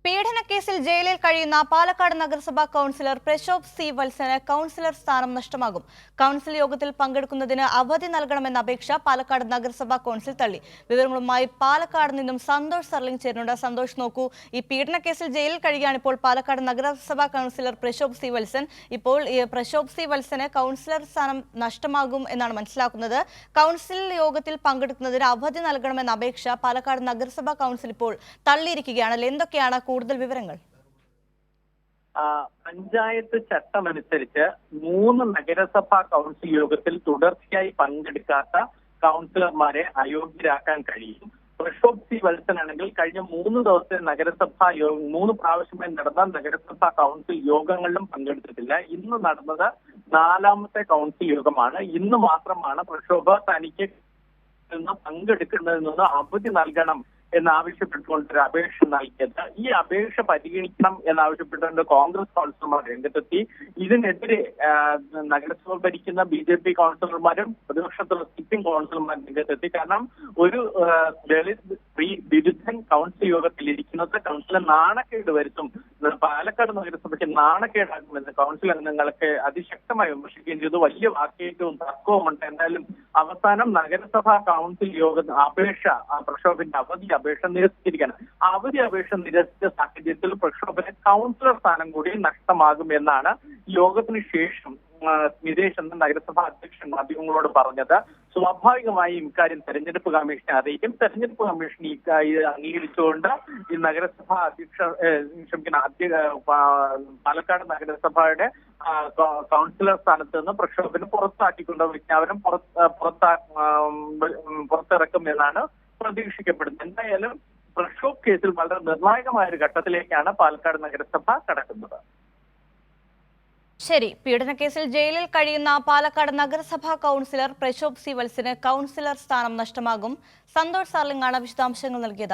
പീഡനക്കേസിൽ ജയിലിൽ കഴിയുന്ന പാലക്കാട് നഗരസഭാ കൗൺസിലർ പ്രശോഭ് സി വത്സന് കൗൺസിലർ സ്ഥാനം നഷ്ടമാകും. കൗൺസിൽ യോഗത്തിൽ പങ്കെടുക്കുന്നതിന് അവധി നൽകണമെന്ന അപേക്ഷ പാലക്കാട് നഗരസഭാ കൗൺസിൽ തള്ളി. വിവരങ്ങളുമായി പാലക്കാട് നിന്നും സന്തോഷ് സർലിംഗ് ചേരുന്നുണ്ട്. സന്തോഷ്, നോക്കൂ, ഈ പീഡനക്കേസിൽ ജയിലിൽ കഴിയാണ് ഇപ്പോൾ പാലക്കാട് നഗരസഭാ കൗൺസിലർ പ്രശോഭ് സി വത്സൻ. ഇപ്പോൾ പ്രശോഭ് സി വത്സന് കൗൺസിലർ സ്ഥാനം നഷ്ടമാകും എന്നാണ് മനസ്സിലാക്കുന്നത്. കൗൺസിൽ യോഗത്തിൽ പങ്കെടുക്കുന്നതിന് അവധി നൽകണമെന്ന അപേക്ഷ പാലക്കാട് നഗരസഭാ കൗൺസിൽ ഇപ്പോൾ തള്ളിയിരിക്കുകയാണല്ലോ. എന്തൊക്കെയാണ് കൂടുതൽ വിവരങ്ങൾ? പഞ്ചായത്ത് ചട്ടമനുസരിച്ച് 3 നഗരസഭാ കൗൺസിൽ യോഗത്തിൽ തുടർച്ചയായി പങ്കെടുക്കാത്ത കൗൺസിലർമാരെ അയോഗ്യരാക്കാൻ കഴിയും. പ്രശോഭ് സി വത്സൻ ആണെങ്കിൽ കഴിഞ്ഞ 3 ദിവസത്തെ നഗരസഭാ യോഗം 3 പ്രാവശ്യമായി നടന്ന നഗരസഭാ കൗൺസിൽ യോഗങ്ങളിലും പങ്കെടുത്തിട്ടില്ല. ഇന്ന് നടന്നത് 4ാമത്തെ കൗൺസിൽ യോഗമാണ്. ഇന്ന് മാത്രമാണ് പ്രശോഭ തനിക്ക് പങ്കെടുക്കുന്നതിൽ നിന്ന് അവധി നൽകണം എന്നാവശ്യപ്പെട്ടുകൊണ്ടൊരു അപേക്ഷ നൽകിയത്. ഈ അപേക്ഷ പരിഗണിക്കണം എന്നാവശ്യപ്പെട്ടുകൊണ്ട് കോൺഗ്രസ് കൗൺസിലർമാർ രംഗത്തെത്തി. ഇതിനെതിരെ നഗരസഭ ഭരിക്കുന്ന BJP കൗൺസിലർമാരും പ്രതിപക്ഷത്തുള്ള സിറ്റിംഗ് കൗൺസിലർമാരും രംഗത്തെത്തി. കാരണം ഒരു ദളിത് സ്ത്രീ വിരുദ്ധൻ കൗൺസിൽ യോഗത്തിൽ ഇരിക്കുന്നത് കൗൺസിലെ നാണക്കേട് വരുത്തും, പാലക്കാട് നഗരസഭയ്ക്ക് നാണക്കേടാകുമെന്ന് കൗൺസിൽ അംഗങ്ങൾക്ക് അതിശക്തമായി വിമർശിക്കുകയും ചെയ്തു. വലിയ വാക്കേറ്റവും തർക്കവുമുണ്ട്. എന്തായാലും അവസാനം നഗരസഭാ കൗൺസിൽ യോഗ അപേക്ഷ പ്രക്ഷോഭിന്റെ അവധി അപേക്ഷ നിരസിച്ചിരിക്കുകയാണ്. അവധി അപേക്ഷ നിരസിച്ച സാഹചര്യത്തിൽ പ്രക്ഷോഭന് കൗൺസിലർ സ്ഥാനം കൂടി നഷ്ടമാകും എന്നാണ് യോഗത്തിന് ശേഷം സ്മിതേഷ് എന്ന നഗരസഭാ അധ്യക്ഷൻ മാധ്യമങ്ങളോട് പറഞ്ഞത്. സ്വാഭാവികമായും ഇക്കാര്യം തെരഞ്ഞെടുപ്പ് കമ്മീഷനെ അറിയിക്കും. തെരഞ്ഞെടുപ്പ് കമ്മീഷൻ ഇക്കാര്യം അംഗീകരിച്ചുകൊണ്ട് ഈ നഗരസഭാ പാലക്കാട് നഗരസഭയുടെ കൗൺസിലർ സ്ഥാനത്ത് നിന്ന് പ്രക്ഷോഭന് പുറത്താക്കിക്കൊണ്ട് വിജ്ഞാപനം പുറത്തിറക്കും എന്നാണ് പ്രതീക്ഷിക്കപ്പെടുന്നത്. എന്തായാലും പ്രക്ഷോഭ് കേസിൽ വളരെ നിർണായകമായ ഒരു ഘട്ടത്തിലേക്കാണ് പാലക്കാട് നഗരസഭ കടക്കുന്നത്. ശരി, പീഡനക്കേസിൽ ജയിലിൽ കഴിയുന്ന പാലക്കാട് നഗരസഭാ കൗൺസിലർ പ്രശോഭ് സി വത്സന് കൗൺസിലർ സ്ഥാനം നഷ്ടമാകും. സന്തോഷ് സർലിംഗാണ് വിശദാംശങ്ങൾ നൽകിയത്.